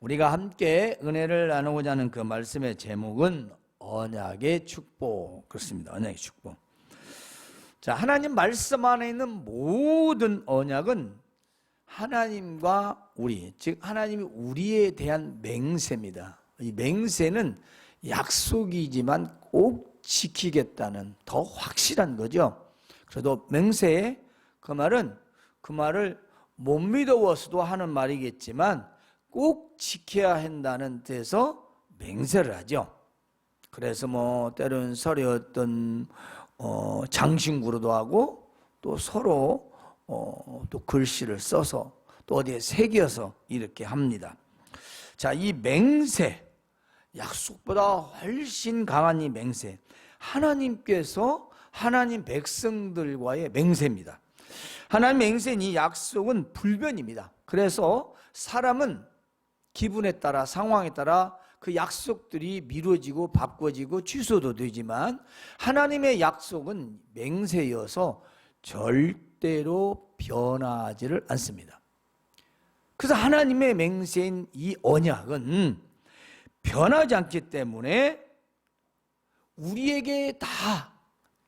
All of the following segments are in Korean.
우리가 함께 은혜를 나누고자 하는 그 말씀의 제목은 언약의 축복. 그렇습니다. 언약의 축복. 자, 하나님 말씀 안에 있는 모든 언약은 하나님과 우리, 즉 하나님이 우리에 대한 맹세입니다. 이 맹세는 약속이지만 꼭 지키겠다는 더 확실한 거죠. 그래도 맹세에 그 말을 못 믿어서도 하는 말이겠지만 꼭 지켜야 한다는 데서 맹세를 하죠. 그래서 때로는 서로 어떤 장신구로도 하고 또 서로 또 글씨를 써서 또 어디에 새겨서 이렇게 합니다. 자, 이 맹세, 약속보다 훨씬 강한 이 맹세, 하나님께서 하나님 백성들과의 맹세입니다. 하나님 맹세는 이 약속은 불변입니다. 그래서 사람은 기분에 따라 상황에 따라 그 약속들이 미뤄지고 바꿔지고 취소도 되지만 하나님의 약속은 맹세여서 절대로 변하지를 않습니다. 그래서 하나님의 맹세인 이 언약은 변하지 않기 때문에 우리에게 다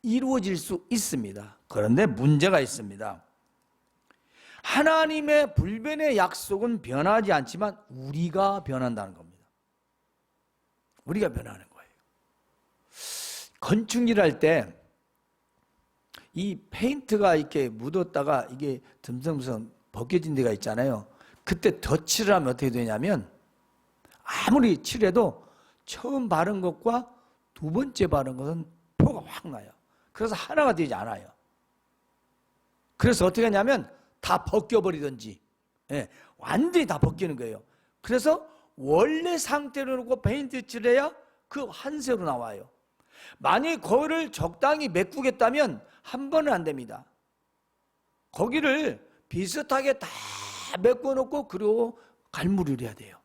이루어질 수 있습니다. 그런데 문제가 있습니다. 하나님의 불변의 약속은 변하지 않지만 우리가 변한다는 겁니다. 우리가 변하는 거예요. 건축일 할 때 이 페인트가 이렇게 묻었다가 이게 듬성듬성 벗겨진 데가 있잖아요. 그때 덧칠을 하면 어떻게 되냐면 아무리 칠해도 처음 바른 것과 두 번째 바른 것은 표가 확 나요. 그래서 하나가 되지 않아요. 그래서 어떻게 하냐면 다 벗겨버리든지, 완전히 다 벗기는 거예요. 그래서 원래 상태로 놓고 페인트 칠해야 그 한색으로 나와요. 만약에 거기를 적당히 메꾸겠다면 한 번은 안 됩니다. 거기를 비슷하게 다 메꿔놓고 그리고 갈무리를 해야 돼요.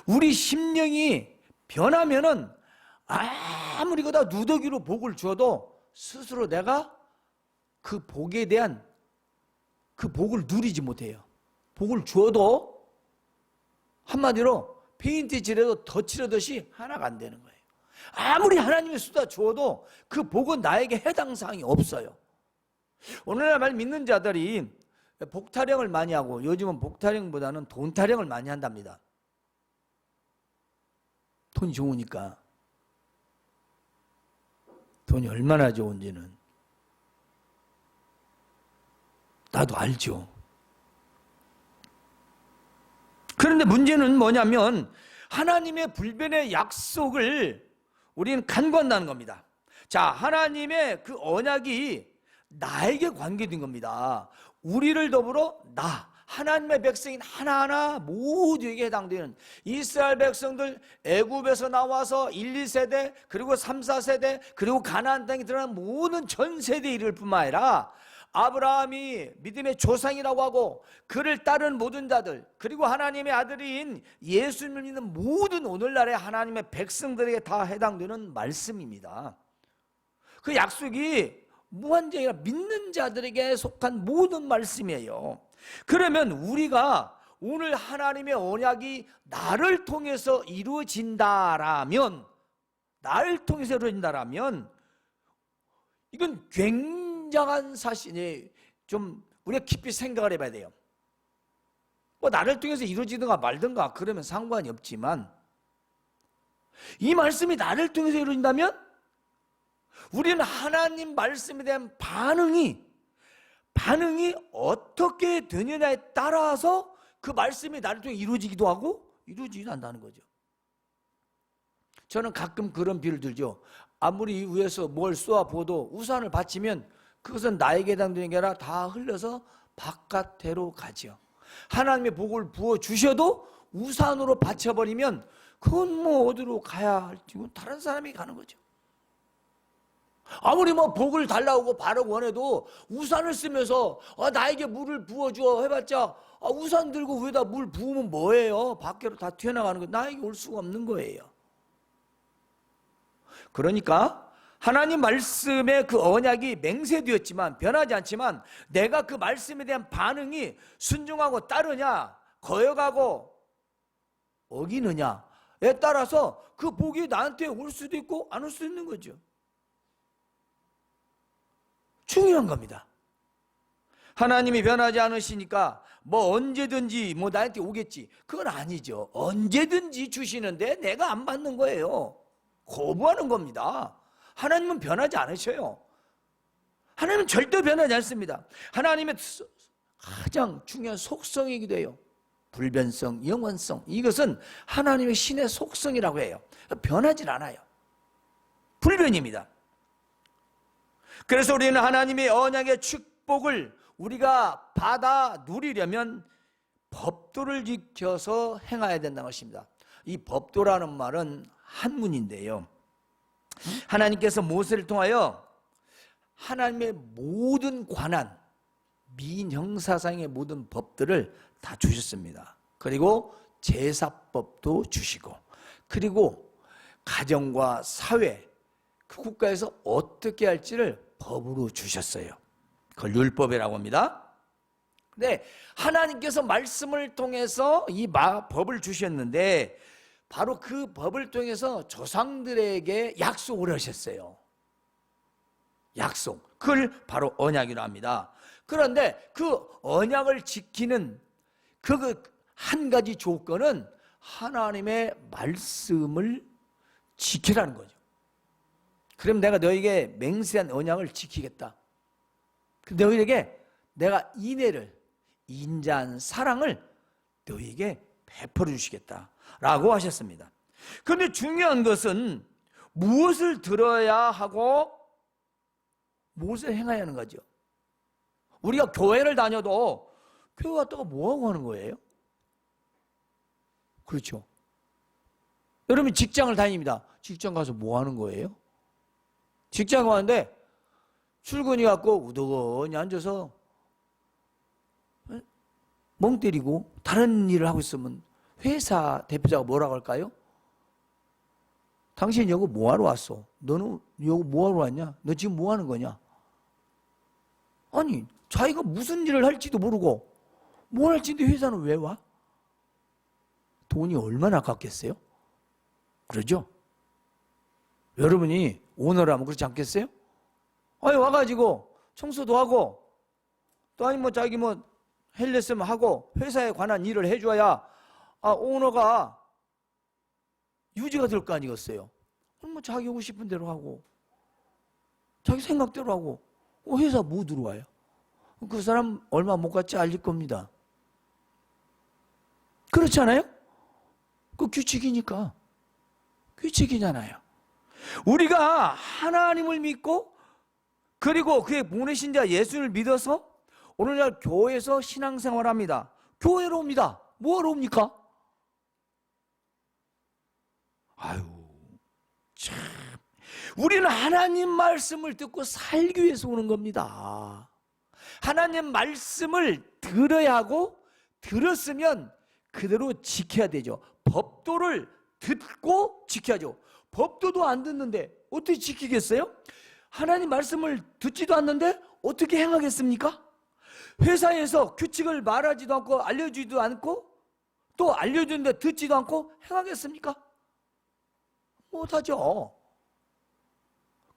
우리 심령이 변하면은 아무리 거다 누더기로 복을 줘도 스스로 내가 그 복에 대한 그 복을 누리지 못해요. 복을 줘도 한마디로 페인트 칠해도 덧칠하듯이 하나가 안 되는 거예요. 아무리 하나님이 쏟아 주어도 그 복은 나에게 해당 사항이 없어요. 오늘날 말 믿는 자들이 복 타령을 많이 하고 요즘은 복 타령보다는 돈 타령을 많이 한답니다. 돈이 좋으니까. 돈이 얼마나 좋은지는 나도 알죠. 그런데 문제는 뭐냐면 하나님의 불변의 약속을 우리는 간과한다는 겁니다. 자, 하나님의 그 언약이 나에게 관계된 겁니다. 우리를 더불어 하나님의 백성인 하나하나 모두에게 해당되는 이스라엘 백성들 애굽에서 나와서 1, 2세대 그리고 3, 4세대 그리고 가나안 땅에 들어간 모든 전 세대에 이를 뿐만 아니라 아브라함이 믿음의 조상이라고 하고 그를 따른 모든 자들 그리고 하나님의 아들인 예수님을 믿는 모든 오늘날의 하나님의 백성들에게 다 해당되는 말씀입니다. 그 약속이 무한정이라 믿는 자들에게 속한 모든 말씀이에요. 그러면 우리가 오늘 하나님의 언약이 나를 통해서 이루어진다라면 이건 굉장한 사실이 좀 우리가 깊이 생각을 해봐야 돼요. 나를 통해서 이루어지든가 말든가 그러면 상관이 없지만 이 말씀이 나를 통해서 이루어진다면 우리는 하나님 말씀에 대한 반응이 어떻게 되느냐에 따라서 그 말씀이 나를 통해 이루어지기도 하고 이루어지지도 않는다는 거죠. 저는 가끔 그런 비유를 들죠. 아무리 위에서 뭘 쏘아부어도 우산을 받치면 그것은 나에게 해당되는 게 아니라 다 흘러서 바깥으로 가죠. 하나님의 복을 부어주셔도 우산으로 받쳐버리면 그건 어디로 가야 할지 다른 사람이 가는 거죠. 아무리 복을 달라고 바라고 원해도 우산을 쓰면서 나에게 물을 부어줘 해봤자 우산 들고 위에다 물 부으면 뭐예요? 밖으로 다 튀어나가는 거예요. 나에게 올 수가 없는 거예요. 그러니까 하나님 말씀의 그 언약이 맹세되었지만 변하지 않지만 내가 그 말씀에 대한 반응이 순종하고 따르냐 거역하고 어기느냐에 따라서 그 복이 나한테 올 수도 있고 안 올 수도 있는 거죠. 중요한 겁니다. 하나님이 변하지 않으시니까 뭐 언제든지 뭐 나한테 오겠지. 그건 아니죠. 언제든지 주시는데 내가 안 받는 거예요. 거부하는 겁니다. 하나님은 변하지 않으셔요. 하나님은 절대 변하지 않습니다. 하나님의 가장 중요한 속성이기도 해요. 불변성, 영원성, 이것은 하나님의 신의 속성이라고 해요. 변하지 않아요. 불변입니다. 그래서 우리는 하나님의 언약의 축복을 우리가 받아 누리려면 법도를 지켜서 행해야 된다는 것입니다. 이 법도라는 말은 한문인데요, 하나님께서 모세를 통하여 하나님의 모든 관한, 민형사상의 모든 법들을 다 주셨습니다. 그리고 제사법도 주시고, 그리고 가정과 사회, 그 국가에서 어떻게 할지를 법으로 주셨어요. 그걸 율법이라고 합니다. 근데 하나님께서 말씀을 통해서 이 법을 주셨는데 바로 그 법을 통해서 조상들에게 약속을 하셨어요. 약속. 그걸 바로 언약이라고 합니다. 그런데 그 언약을 지키는 그 한 가지 조건은 하나님의 말씀을 지키라는 거죠. 그럼 내가 너에게 맹세한 언약을 지키겠다. 너희에게 내가 인애를, 인자한 사랑을 너희에게 베풀어 주시겠다라고 하셨습니다. 그런데 중요한 것은 무엇을 들어야 하고 무엇을 행해야 하는 거죠. 우리가 교회를 다녀도 교회 갔다가 뭐하고 하는 거예요? 그렇죠. 여러분 직장을 다닙니다. 직장 가서 뭐 하는 거예요? 직장 가는데 출근이 갖고 우두거니 앉아서 멍 때리고 다른 일을 하고 있으면 회사 대표자가 뭐라고 할까요? 당신 여기 뭐하러 왔어? 너는 여기 뭐하러 왔냐? 너 지금 뭐하는 거냐? 아니 자기가 무슨 일을 할지도 모르고 뭘 할지도 회사는 왜 와? 돈이 얼마나 아깝겠어요? 그러죠? 여러분이 오너라면 그렇지 않겠어요? 아니 와가지고 청소도 하고 또 아니 뭐 자기 뭐 헬렸으면 하고 회사에 관한 일을 해줘야 오너가 유지가 될 거 아니겠어요? 뭐 자기 하고 싶은 대로 하고 자기 생각대로 하고 회사 뭐 들어와요? 그 사람 얼마 못 갔지 알릴 겁니다. 그렇지 않아요? 그 규칙이니까. 규칙이잖아요. 우리가 하나님을 믿고 그리고 그의 보내신 자 예수를 믿어서 오늘날 교회에서 신앙생활을 합니다. 교회로 옵니다. 뭐하러 옵니까? 아유, 참. 우리는 하나님 말씀을 듣고 살기 위해서 오는 겁니다. 하나님 말씀을 들어야 하고 들었으면 그대로 지켜야 되죠. 법도를 듣고 지켜야죠. 법도도 안 듣는데 어떻게 지키겠어요? 하나님 말씀을 듣지도 않는데 어떻게 행하겠습니까? 회사에서 규칙을 말하지도 않고 알려주지도 않고 또 알려주는데 듣지도 않고 행하겠습니까? 못하죠.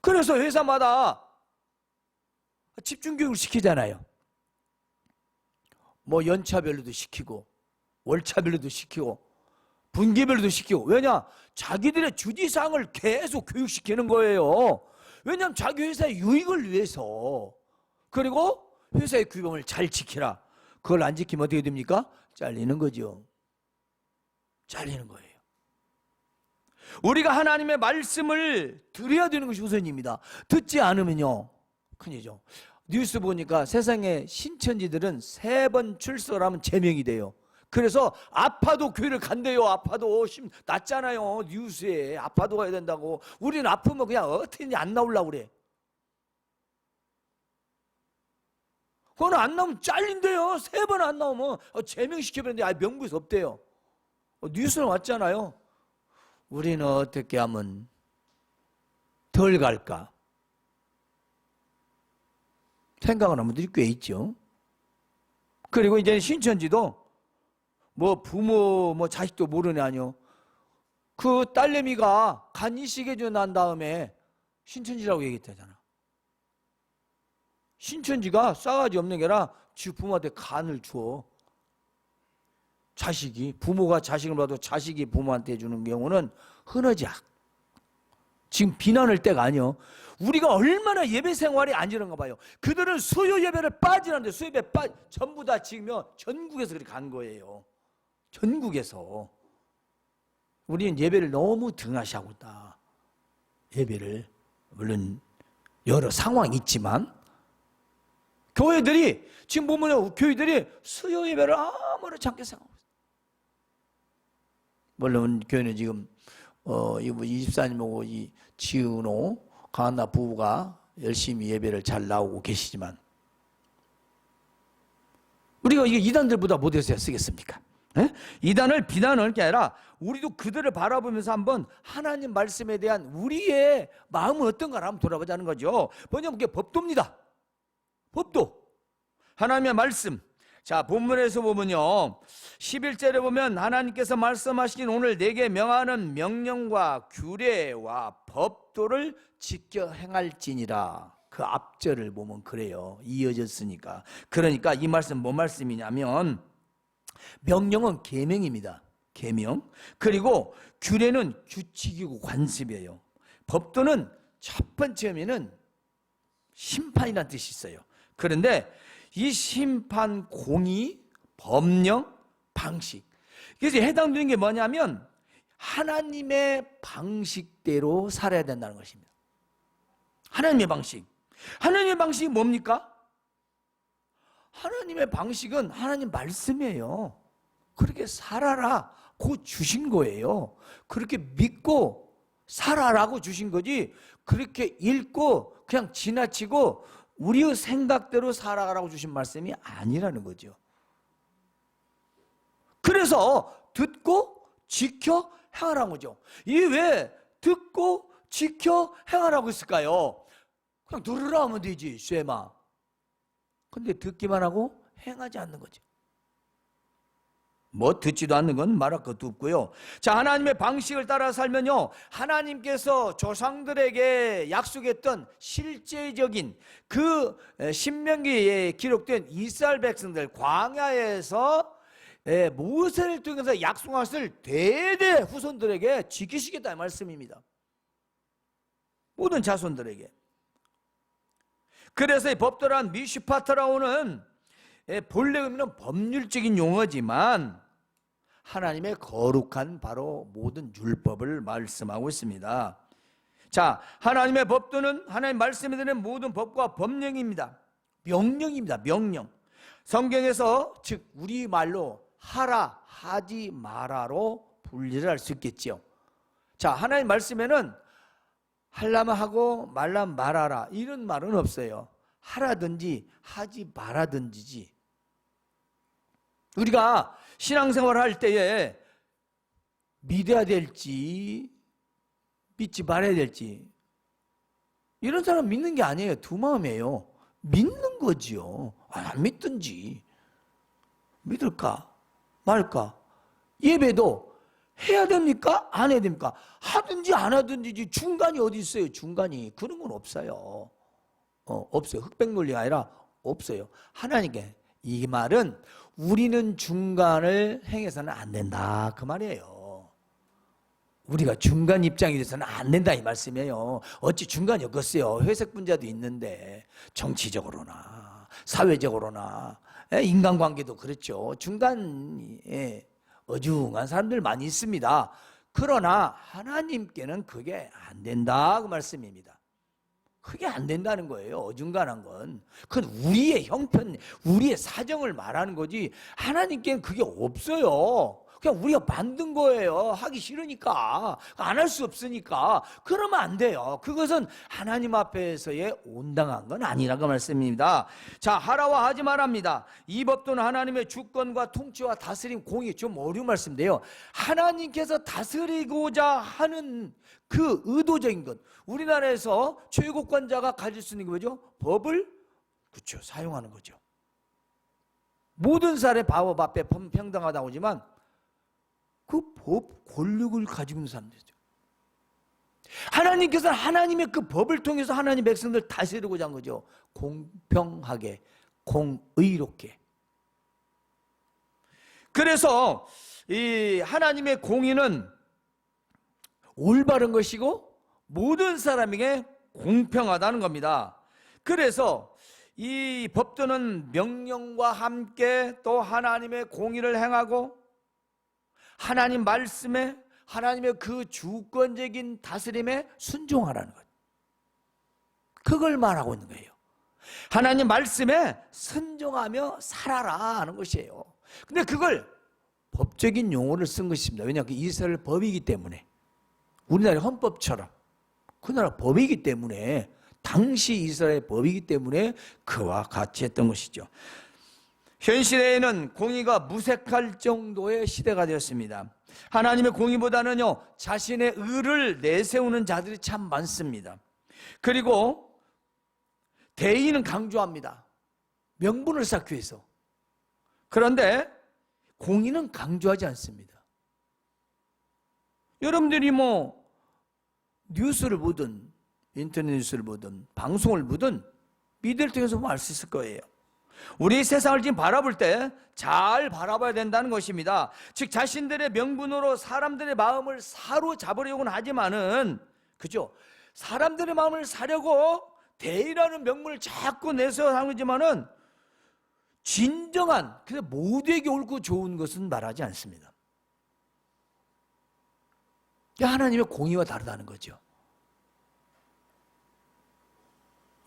그래서 회사마다 집중교육을 시키잖아요. 뭐 연차별로도 시키고 월차별로도 시키고 분기별로도 시키고. 왜냐? 자기들의 주지사항을 계속 교육시키는 거예요. 왜냐하면 자기 회사의 유익을 위해서. 그리고 회사의 규범을 잘 지키라. 그걸 안 지키면 어떻게 됩니까? 잘리는 거죠. 잘리는 거예요. 우리가 하나님의 말씀을 들어야 되는 것이 우선입니다. 듣지 않으면요 큰일이죠. 뉴스 보니까 세상의 신천지들은 3번 출소를 하면 제명이 돼요. 그래서 아파도 교회를 간대요. 아파도 났잖아요. 뉴스에 아파도 가야 된다고. 우리는 아프면 그냥 어떻게든지 안 나오려고 그래. 그건 안 나오면 잘린대요. 3번 안 나오면 제명시켜버렸는데 명부에서 없대요. 뉴스는 왔잖아요. 우리는 어떻게 하면 덜 갈까? 생각을 하는 분들이 꽤 있죠. 그리고 이제 신천지도 뭐 부모 뭐 자식도 모르네 아니요. 그 딸내미가 간 이식해주고 난 다음에 신천지라고 얘기했다잖아. 신천지가 싸가지 없는 게 아니라 지 부모한테 간을 줘. 자식이, 부모가 자식을 봐도 자식이 부모한테 주는 경우는 흔하지. 지금 비난할 때가 아니요. 우리가 얼마나 예배 생활이 안 이런가 봐요. 그들은 수요 예배를 빠지는데 수요 예배 전부 다 지금 전국에서 그렇게 간 거예요. 전국에서. 우리는 예배를 너무 등하시하고 있다. 예배를. 물론 여러 상황이 있지만 교회들이 지금 보면 교회들이 수요 예배를 아무렇지 않게 생각하고 있어요. 물론 교회는 지금 이 집사님하고 이 지은호 강한나 부부가 열심히 예배를 잘 나오고 계시지만 우리가 이게 이단들보다 못해서 쓰겠습니까? 에? 이단을 비난할 게 아니라 우리도 그들을 바라보면서 한번 하나님 말씀에 대한 우리의 마음은 어떤가 한번 돌아보자는 거죠. 뭐냐면 그게 법도입니다. 법도. 하나님의 말씀. 자, 본문에서 보면요. 11절에 보면 하나님께서 말씀하시긴 오늘 내게 명하는 명령과 규례와 법도를 지켜 행할지니라. 그 앞절을 보면 그래요. 이어졌으니까. 그러니까 이 말씀 뭔 말씀이냐면 명령은 계명입니다. 계명. 그리고 규례는 규칙이고 관습이에요. 법도는 첫 번째면은 심판이라는 뜻이 있어요. 그런데 이 심판, 공의, 법령, 방식. 그래서 해당되는 게 뭐냐면 하나님의 방식대로 살아야 된다는 것입니다. 하나님의 방식. 하나님의 방식이 뭡니까? 하나님의 방식은 하나님 말씀이에요. 그렇게 살아라 고 주신 거예요. 그렇게 믿고 살아라고 주신 거지 그렇게 읽고 그냥 지나치고 우리의 생각대로 살아가라고 주신 말씀이 아니라는 거죠. 그래서 듣고 지켜 행하라는 거죠. 이게 왜 듣고 지켜 행하라고 했을까요? 그냥 들으라 하면 되지, 쇠마. 근데 듣기만 하고 행하지 않는 거죠. 뭐 듣지도 않는 건 말할 것도 없고요. 자, 하나님의 방식을 따라 살면요, 하나님께서 조상들에게 약속했던 실제적인 그 신명기에 기록된 이스라엘 백성들 광야에서 모세를 통해서 약속하실 대대 후손들에게 지키시겠다는 말씀입니다. 모든 자손들에게. 그래서 이 법도란 미슈파트라고는 본래 의미는 법률적인 용어지만 하나님의 거룩한 바로 모든 율법을 말씀하고 있습니다. 자, 하나님의 법도는 하나님 말씀에 드는 모든 법과 법령입니다. 명령입니다. 명령. 성경에서 즉 우리말로 하라, 하지 마라로 분리를 할 수 있겠죠. 자, 하나님 말씀에는 하려면 하고 말라면 말하라 이런 말은 없어요. 하라든지 하지 말아든지지. 우리가 신앙생활을 할 때에 믿어야 될지 믿지 말아야 될지 이런 사람 믿는 게 아니에요. 두 마음이에요. 믿는 거지요. 안 믿든지 믿을까 말까. 예배도 해야 됩니까? 안 해야 됩니까? 하든지 안 하든지 중간이 어디 있어요? 중간이. 그런 건 없어요. 없어요. 흑백 논리가 아니라 없어요. 하나님께 이 말은 우리는 중간을 행해서는 안 된다 그 말이에요. 우리가 중간 입장이 돼서는 안 된다 이 말씀이에요. 어찌 중간이 없겠어요. 회색 분자도 있는데 정치적으로나 사회적으로나 인간관계도 그렇죠. 중간에 어중한 사람들 많이 있습니다. 그러나 하나님께는 그게 안 된다 그 말씀입니다. 그게 안 된다는 거예요. 어중간한 건. 그건 우리의 형편, 우리의 사정을 말하는 거지 하나님께는 그게 없어요. 그냥 우리가 만든 거예요. 하기 싫으니까. 안 할 수 없으니까. 그러면 안 돼요. 그것은 하나님 앞에서의 온당한 건 아니라고 말씀입니다. 자, 하라와 하지 말합니다. 이 법도는 하나님의 주권과 통치와 다스림 공의 좀 어려운 말씀인데요. 하나님께서 다스리고자 하는 그 의도적인 것. 우리나라에서 최고권자가 가질 수 있는 게 뭐죠? 법을 그렇죠. 사용하는 거죠. 모든 사람의 법 앞에 평등하다고 하지만 그 법 권력을 가지고 있는 사람들이죠. 하나님께서는 하나님의 그 법을 통해서 하나님 백성들 다스리고자 한 거죠. 공평하게, 공의롭게. 그래서 이 하나님의 공의는 올바른 것이고 모든 사람에게 공평하다는 겁니다. 그래서 이 법도는 명령과 함께 또 하나님의 공의를 행하고 하나님 말씀에 하나님의 그 주권적인 다스림에 순종하라는 것. 그걸 말하고 있는 거예요. 하나님 말씀에 순종하며 살아라 하는 것이에요. 근데 그걸 법적인 용어를 쓴 것입니다. 왜냐하면 그 이스라엘 법이기 때문에, 우리나라의 헌법처럼 그 나라 법이기 때문에, 당시 이스라엘 법이기 때문에 그와 같이 했던 것이죠. 현 시대에는 공의가 무색할 정도의 시대가 되었습니다. 하나님의 공의보다는요, 자신의 의를 내세우는 자들이 참 많습니다. 그리고 대의는 강조합니다. 명분을 쌓기 위해서. 그런데 공의는 강조하지 않습니다. 여러분들이 뉴스를 보든 인터넷 뉴스를 보든 방송을 보든 미디어를 통해서 알 수 있을 거예요. 우리 세상을 지금 바라볼 때 잘 바라봐야 된다는 것입니다. 즉 자신들의 명분으로 사람들의 마음을 사로잡으려고는 하지만은, 그죠? 사람들의 마음을 사려고 대의라는 명분을 자꾸 내세워 하는 거지만은 진정한, 근데 모두에게 옳고 좋은 것은 말하지 않습니다. 하나님의 공의와 다르다는 거죠.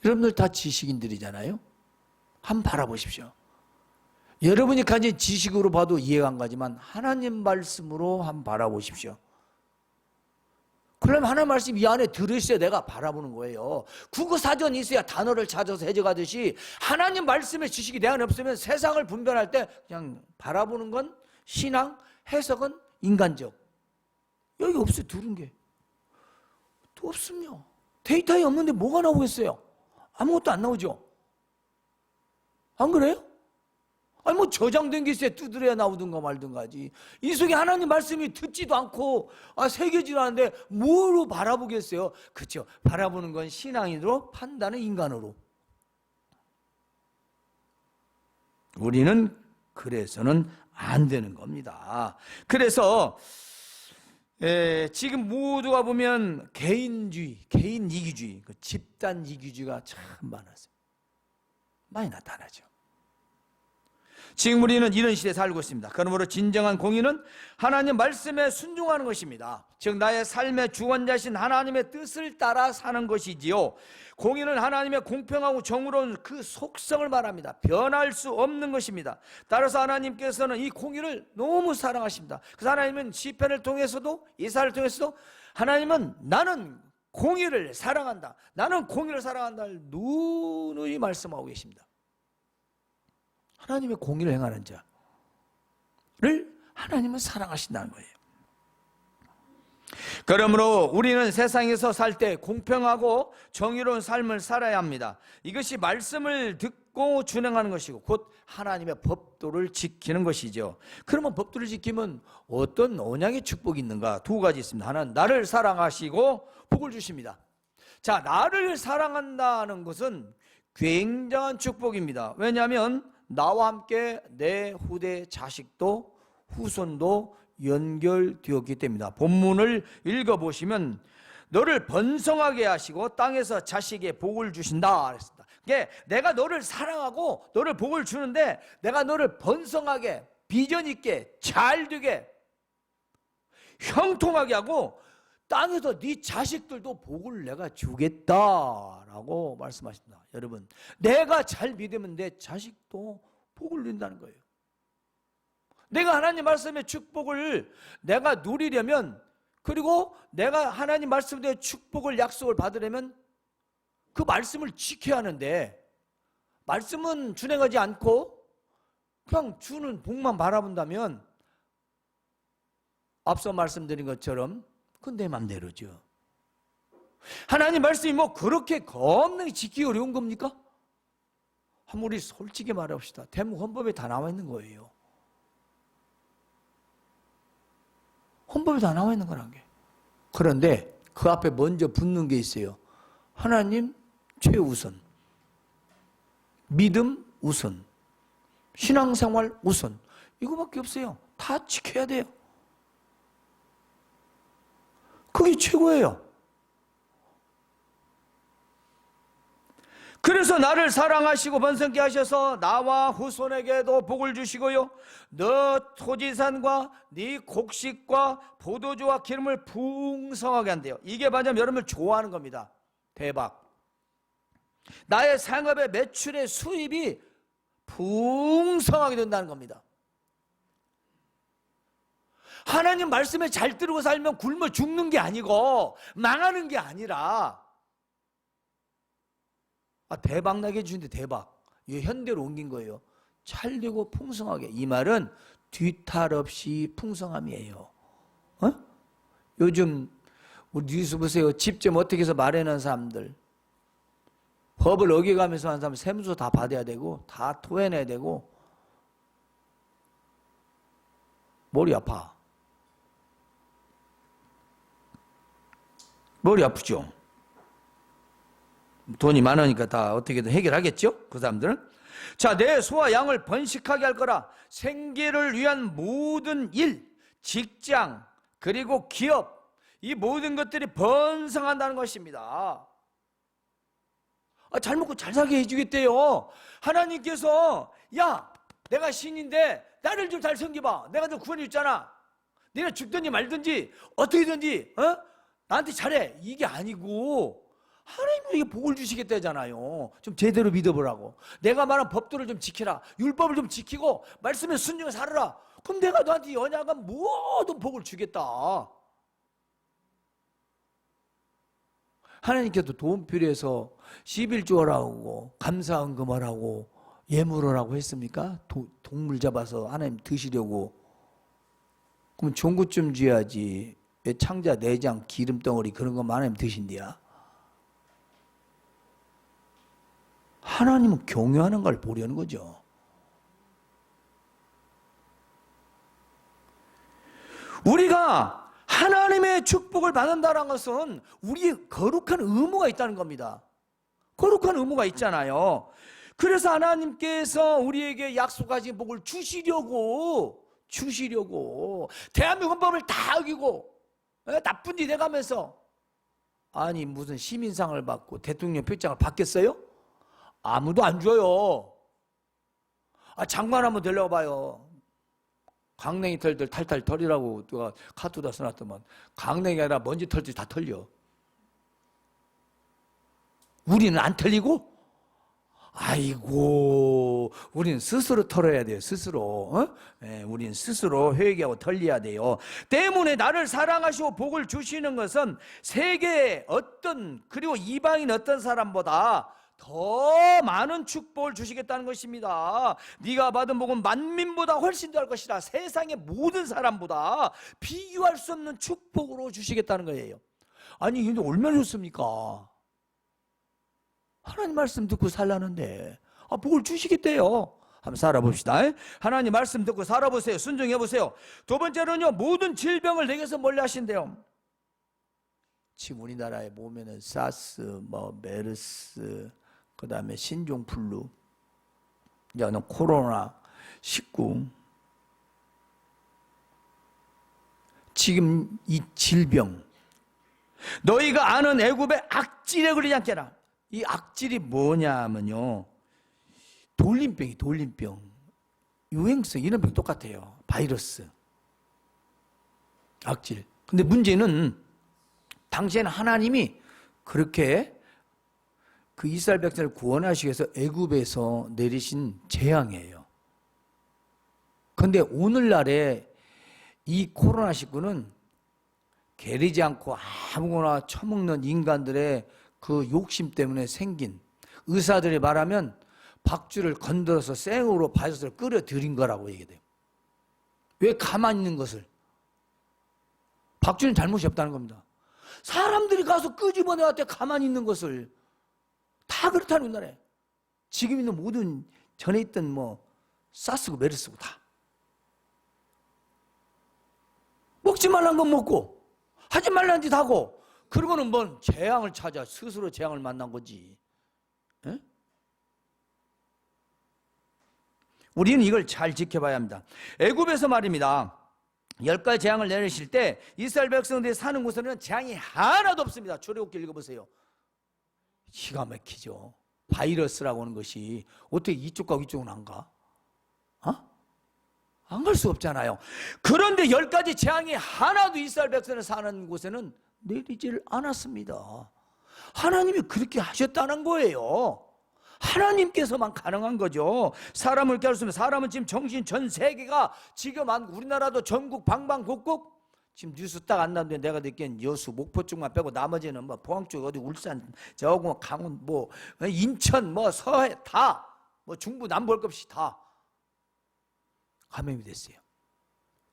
여러분들 다 지식인들이잖아요. 한번 바라보십시오. 여러분이 가진 지식으로 봐도 이해가 안 가지만 하나님 말씀으로 한번 바라보십시오. 그러면 하나님 말씀 이 안에 들으셔야 내가 바라보는 거예요. 국어사전이 있어야 단어를 찾아서 해석하듯이 하나님 말씀의 지식이 내 안에 없으면 세상을 분별할 때 그냥 바라보는 건 신앙, 해석은 인간적. 여기 없어요. 들은 게. 또 없음요. 데이터에 없는데 뭐가 나오겠어요? 아무것도 안 나오죠. 안 그래요? 아니 저장된 게 있어야 두드려야 나오든가 말든가 하지. 이 속에 하나님 말씀이 듣지도 않고 새겨지도 않는데 뭐로 바라보겠어요? 그렇죠. 바라보는 건 신앙인으로, 판단은 인간으로. 우리는 그래서는 안 되는 겁니다. 그래서 지금 모두가 보면 개인주의, 개인 이기주의, 집단 이기주의가 참 많았어요. 많이 나타나죠. 지금 우리는 이런 시대에 살고 있습니다. 그러므로 진정한 공의는 하나님 말씀에 순종하는 것입니다. 즉 나의 삶의 주권자신 하나님의 뜻을 따라 사는 것이지요. 공의는 하나님의 공평하고 정의로운 그 속성을 말합니다. 변할 수 없는 것입니다. 따라서 하나님께서는 이 공의를 너무 사랑하십니다. 그래서 하나님은 시편을 통해서도 이사야를 통해서도 하나님은 나는 공의를 사랑한다, 나는 공의를 사랑한다를 누누이 말씀하고 계십니다. 하나님의 공의를 행하는 자를 하나님은 사랑하신다는 거예요. 그러므로 우리는 세상에서 살 때 공평하고 정의로운 삶을 살아야 합니다. 이것이 말씀을 듣고 준행하는 것이고 곧 하나님의 법도를 지키는 것이죠. 그러면 법도를 지키면 어떤 언약의 축복이 있는가? 두 가지 있습니다. 하나는 나를 사랑하시고 복을 주십니다. 자, 나를 사랑한다는 것은 굉장한 축복입니다. 왜냐하면 나와 함께 내 후대 자식도 후손도 연결되었기 때문입니다. 본문을 읽어보시면 너를 번성하게 하시고 땅에서 자식의 복을 주신다 그랬습니다. 내가 너를 사랑하고 너를 복을 주는데 내가 너를 번성하게, 비전 있게, 잘 되게, 형통하게 하고 땅에서 네 자식들도 복을 내가 주겠다라고 말씀하십니다. 여러분, 내가 잘 믿으면 내 자식도 복을 누린다는 거예요. 내가 하나님 말씀의 축복을 내가 누리려면, 그리고 내가 하나님 말씀의 축복을, 약속을 받으려면 그 말씀을 지켜야 하는데, 말씀은 준행하지 않고 그냥 주는 복만 바라본다면 앞서 말씀드린 것처럼 그건 내 맘대로죠. 하나님 말씀이 그렇게 겁나게 지키기 어려운 겁니까? 한번 우리 솔직히 말해봅시다. 대한민국 헌법에 다 나와 있는 거예요. 헌법에 다 나와 있는 거란 게. 그런데 그 앞에 먼저 붙는 게 있어요. 하나님 최우선, 믿음 우선, 신앙생활 우선. 이거밖에 없어요. 다 지켜야 돼요. 그게 최고예요. 그래서 나를 사랑하시고 번성케 하셔서 나와 후손에게도 복을 주시고요, 너 토지산과 네 곡식과 포도주와 기름을 풍성하게 한대요. 이게 뭐냐면 여러분을 좋아하는 겁니다. 대박. 나의 상업의 매출의 수입이 풍성하게 된다는 겁니다. 하나님 말씀에 잘 들고 살면 굶어 죽는 게 아니고 망하는 게 아니라, 대박 나게 해주는데 대박. 이거 현대로 옮긴 거예요. 찰되고 풍성하게. 이 말은 뒤탈 없이 풍성함이에요. 요즘 우리 뉴스 보세요. 집 좀 어떻게 해서 마련한 사람들, 법을 어겨가면서 한 사람 세무서 다 받아야 되고 다 토해내야 되고 머리 아파. 머리 아프죠? 돈이 많으니까 다 어떻게든 해결하겠죠? 그 사람들은. 자, 내 소와 양을 번식하게 할 거라. 생계를 위한 모든 일, 직장, 그리고 기업, 이 모든 것들이 번성한다는 것입니다. 잘 먹고 잘 살게 해주겠대요. 하나님께서, 야, 내가 신인데 나를 좀 잘 섬겨봐. 내가 좀 구원해 줬잖아. 내가 죽든지 말든지 어떻게든지 나한테 잘해. 이게 아니고 하나님에게 복을 주시겠다잖아요. 좀 제대로 믿어보라고. 내가 말한 법도를 좀 지키라. 율법을 좀 지키고 말씀에 순종해 살아라. 그럼 내가 너한테 연약한 모든 복을 주겠다. 하나님께도 도움 필요해서 11조라고 감사헌금하라고 예물하라고 했습니까? 동물 잡아서 하나님 드시려고. 그럼 종구 좀 줘야지. 왜 창자, 내장, 기름덩어리 그런 것만 하나님 드신대야? 하나님은 경외하는 걸 보려는 거죠. 우리가 하나님의 축복을 받는다는 것은 우리의 거룩한 의무가 있다는 겁니다. 거룩한 의무가 있잖아요. 그래서 하나님께서 우리에게 약속하신 복을 주시려고 대한민국 헌법을 다 어기고 나쁜 짓 해가면서, 아니 무슨 시민상을 받고 대통령 표창을 받겠어요? 아무도 안 줘요. 장관 한번 되려고 봐요. 강냉이 털들 탈탈 털이라고 누가 카투다 써놨더만 강냉이 아니라 먼지 털들 다 털려. 우리는 안 털리고? 아이고, 우리는 스스로 털어야 돼요. 스스로. 우리는 스스로 회개하고 털려야 돼요. 때문에 나를 사랑하시고 복을 주시는 것은 세계의 그리고 이방인 어떤 사람보다 더 많은 축복을 주시겠다는 것입니다. 네가 받은 복은 만민보다 훨씬 더 할 것이라. 세상의 모든 사람보다 비교할 수 없는 축복으로 주시겠다는 거예요. 아니 근데 얼마나 좋습니까? 하나님 말씀 듣고 살라는데 복을 주시겠대요. 한번 살아봅시다. 하나님 말씀 듣고 살아보세요. 순종해보세요. 두 번째로는요, 모든 질병을 내게서 멀리 하신대요. 지금 우리나라에 보면은 사스, 메르스, 그 다음에 신종플루, 이제는 코로나19, 지금 이 질병, 너희가 아는 애굽의 악질에 걸리지 않게 하라. 이 악질이 뭐냐면요, 돌림병, 유행성 이런 병 똑같아요. 바이러스, 악질. 근데 문제는 당시에는 하나님이 그렇게 그 이스라엘 백성을 구원하시기 위해서 애굽에서 내리신 재앙이에요. 그런데 오늘날에 이 코로나19는 게리지 않고 아무거나 처먹는 인간들의 그 욕심 때문에 생긴, 의사들이 말하면 박쥐를 건드려서 생으로 바이러스를 끌어들인 거라고 얘기해요. 왜 가만히 있는 것을? 박쥐는 잘못이 없다는 겁니다. 사람들이 가서 끄집어내왔대, 가만히 있는 것을. 다 그렇다는 우리나라에. 지금 있는 모든 전에 있던 사스고 메르스고 다. 먹지 말란 건 먹고 하지 말란 짓 하고, 그러고는 재앙을 찾아 스스로 재앙을 만난 거지. 에? 우리는 이걸 잘 지켜봐야 합니다. 애굽에서 말입니다, 10가지 재앙을 내리실 때 이스라엘 백성들이 사는 곳에는 재앙이 하나도 없습니다. 출애굽기 읽어보세요. 기가 막히죠. 바이러스라고 하는 것이 어떻게 이쪽 가고 이쪽은 안 가? 안 갈 수 없잖아요. 그런데 10가지 재앙이 하나도 이스라엘 백성을 사는 곳에는 내리질 않았습니다. 하나님이 그렇게 하셨다는 거예요. 하나님께서만 가능한 거죠. 사람을 깨웠으면, 사람은 지금 정신 전 세계가 지금 우리나라도 전국 방방곡곡 지금 뉴스 딱 안 나는데, 내가 듣기엔 여수 목포 쪽만 빼고 나머지는 포항 쪽 어디 울산 저거 강원 인천 서해 다 중부 남부 할 것 없이 다 감염이 됐어요.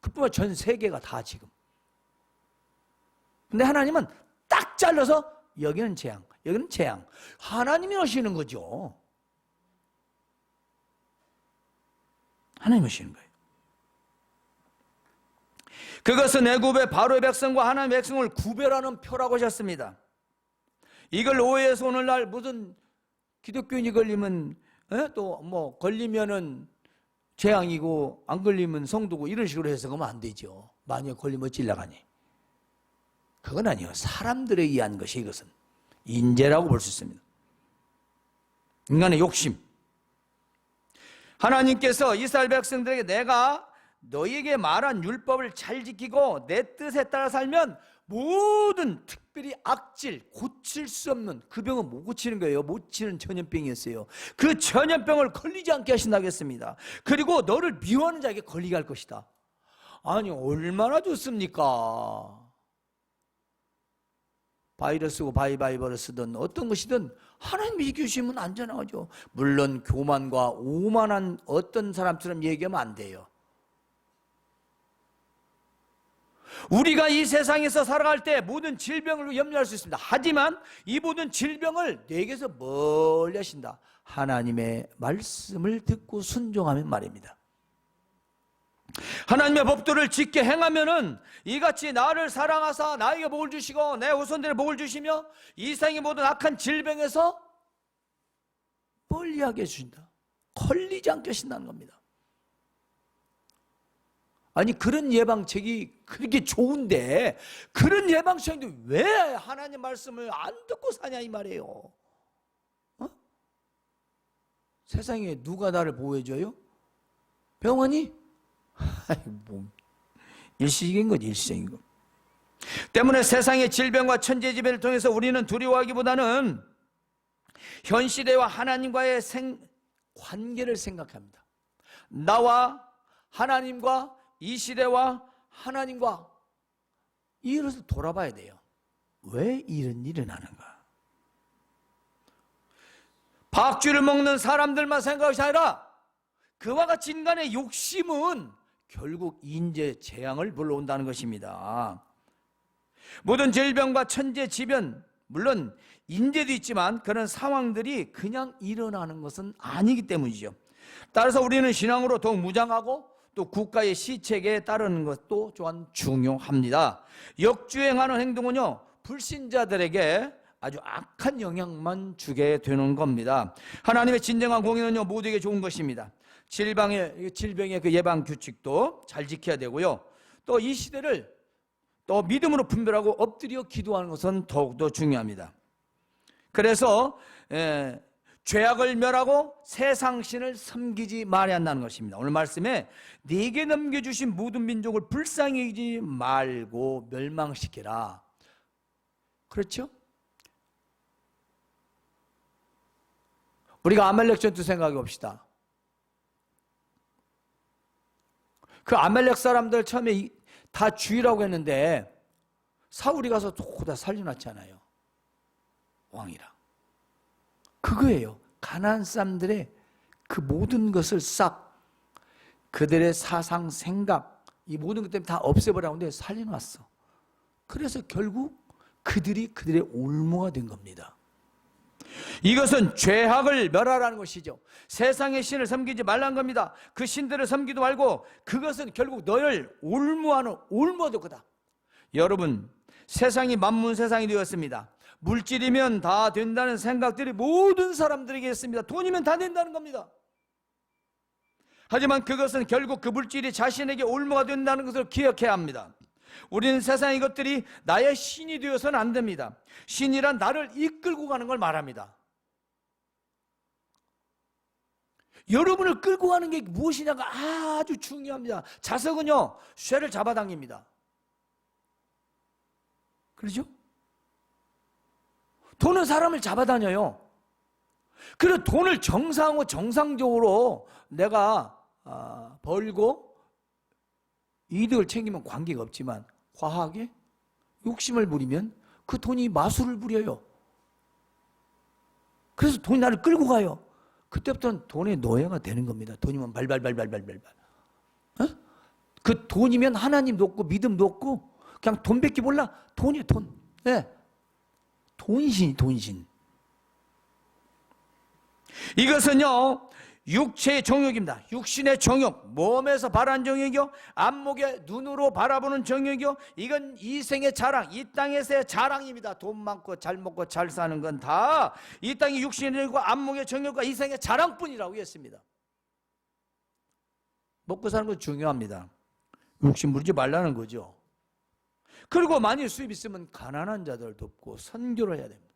그뿐만 전 세계가 다 지금. 근데 하나님은 딱 잘라서 여기는 재앙, 여기는 재앙. 하나님이 하시는 거죠. 하나님이 하시는 거예요. 그것은 애굽의 바로의 백성과 하나님의 백성을 구별하는 표라고 하셨습니다. 이걸 오해해서 오늘날 무슨 기독교인이 걸리면 또 걸리면은 재앙이고 안 걸리면 성도고 이런 식으로 해석하면 안 되죠. 만약 걸리면 어찌 나가니? 그건 아니에요. 사람들에 의한 것이, 이것은 인재라고 볼 수 있습니다. 인간의 욕심. 하나님께서 이스라엘 백성들에게 내가 너희에게 말한 율법을 잘 지키고 내 뜻에 따라 살면 모든, 특별히 악질, 고칠 수 없는 그 병은 못 고치는 거예요. 못 치는 전염병이었어요. 그 전염병을 걸리지 않게 하신다고 했습니다. 그리고 너를 미워하는 자에게 걸리게 할 것이다. 아니, 얼마나 좋습니까? 바이러스고 바이러스든 어떤 것이든 하나님이 이기시면 안전하죠. 물론 교만과 오만한 어떤 사람처럼 얘기하면 안 돼요. 우리가 이 세상에서 살아갈 때 모든 질병을 염려할 수 있습니다. 하지만 이 모든 질병을 내게서 멀리 하신다. 하나님의 말씀을 듣고 순종하면 말입니다. 하나님의 법도를 지켜 행하면은 이같이 나를 사랑하사 나에게 복을 주시고 내 후손들에게 복을 주시며 이 세상의 모든 악한 질병에서 멀리하게 해주신다. 걸리지 않게 하신다는 겁니다. 아니, 그런 예방책이 그렇게 좋은데 그런 예방책인데 왜 하나님 말씀을 안 듣고 사냐 이 말이에요. 세상에 누가 나를 보호해줘요? 병원이? 일시적인 것, 일시적인 것. 때문에 세상의 질병과 천재지변을 통해서 우리는 두려워하기보다는 현 시대와 하나님과의 관계를 생각합니다. 나와 하나님과 이 시대와 하나님과 이것을 돌아봐야 돼요. 왜 이런 일이 나는가? 박쥐를 먹는 사람들만 생각이 아니라 그와 같이 인간의 욕심은 결국 인재 재앙을 불러온다는 것입니다. 모든 질병과 천재지변, 물론 인재도 있지만 그런 상황들이 그냥 일어나는 것은 아니기 때문이죠. 따라서 우리는 신앙으로 더욱 무장하고 또 국가의 시책에 따르는 것도 또한 중요합니다. 역주행하는 행동은요, 불신자들에게 아주 악한 영향만 주게 되는 겁니다. 하나님의 진정한 공의는요, 모두에게 좋은 것입니다. 질병의 그 예방 규칙도 잘 지켜야 되고요. 또 이 시대를 또 믿음으로 분별하고 엎드려 기도하는 것은 더욱더 중요합니다. 그래서 죄악을 멸하고 세상신을 섬기지 말아야 한다는 것입니다. 오늘 말씀에 네게 넘겨주신 모든 민족을 불쌍히 여기지 말고 멸망시키라. 그렇죠? 우리가 아말렉 전투 생각해 봅시다. 그 아말렉 사람들 처음에 다 죽이라고 했는데 사울이 가서 다 살려놨잖아요. 왕이랑. 그거예요. 가나안 사람들의 그 모든 것을 싹 그들의 사상, 생각 이 모든 것 때문에 다 없애버리라고 하는데 살려놨어. 그래서 결국 그들이 그들의 올무가 된 겁니다. 이것은 죄악을 멸하라는 것이죠. 세상의 신을 섬기지 말라는 겁니다. 그 신들을 섬기도 말고 그것은 결국 너를 올무하는 올무도구다. 여러분, 세상이 만문 세상이 되었습니다. 물질이면 다 된다는 생각들이 모든 사람들에게 있습니다. 돈이면 다 된다는 겁니다. 하지만 그것은 결국 그 물질이 자신에게 올무가 된다는 것을 기억해야 합니다. 우리는 세상의 것들이 나의 신이 되어서는 안 됩니다. 신이란 나를 이끌고 가는 걸 말합니다. 여러분을 끌고 가는 게 무엇이냐가 아주 중요합니다. 자석은요, 쇠를 잡아당깁니다. 그렇죠? 돈은 사람을 잡아다녀요. 그래서 돈을 정상적으로 내가 벌고 이득을 챙기면 관계가 없지만 과하게 욕심을 부리면 그 돈이 마술을 부려요. 그래서 돈이 나를 끌고 가요. 그때부터는 돈의 노예가 되는 겁니다. 돈이면 발발발발발발. 그 돈이면 하나님도 없고 믿음도 없고 그냥 돈밖에 몰라. 돈이에요, 돈. 네. 돈신. 이것은요, 육체의 정욕입니다. 육신의 정욕, 몸에서 바라는 정욕이요, 안목의 눈으로 바라보는 정욕이요, 이건 이생의 자랑, 이 땅에서의 자랑입니다. 돈 많고 잘 먹고 잘 사는 건 다 이 땅의 육신의 안목의 정욕과 이생의 자랑뿐이라고 했습니다. 먹고 사는 건 중요합니다. 욕심 부리지 말라는 거죠. 그리고 만일 수입 있으면 가난한 자들을 돕고 선교를 해야 됩니다.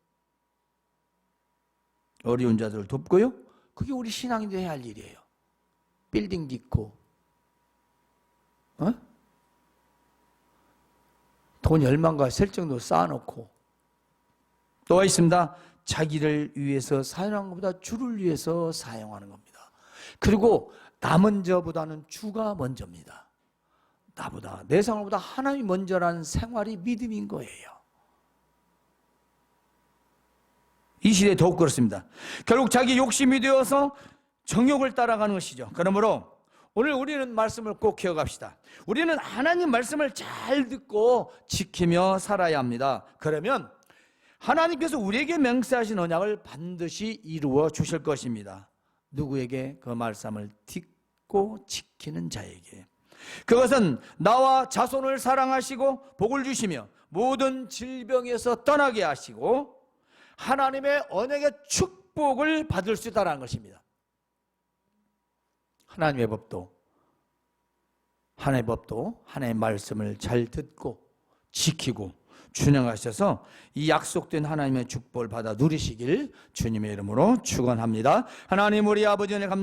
어려운 자들을 돕고요. 그게 우리 신앙인들이 해야 할 일이에요. 빌딩 짓고 돈 얼마인가 설정도 쌓아놓고 또 있습니다. 자기를 위해서 사용하는 것보다 주를 위해서 사용하는 겁니다. 그리고 나 먼저보다는 주가 먼저입니다. 나보다 내 상황보다 하나님이 먼저라는 생활이 믿음인 거예요. 이 시대에 더욱 그렇습니다. 결국 자기 욕심이 되어서 정욕을 따라가는 것이죠. 그러므로 오늘 우리는 말씀을 꼭 기억합시다. 우리는 하나님 말씀을 잘 듣고 지키며 살아야 합니다. 그러면 하나님께서 우리에게 맹세하신 언약을 반드시 이루어 주실 것입니다. 누구에게? 그 말씀을 듣고 지키는 자에게. 그것은 나와 자손을 사랑하시고 복을 주시며 모든 질병에서 떠나게 하시고 하나님의 언약의 축복을 받을 수 있다는 것입니다. 하나님의 법도 하나님의 말씀을 잘 듣고 지키고 준행하셔서 이 약속된 하나님의 축복을 받아 누리시길 주님의 이름으로 축원합니다. 하나님 우리 아버지 은혜 감사합니다.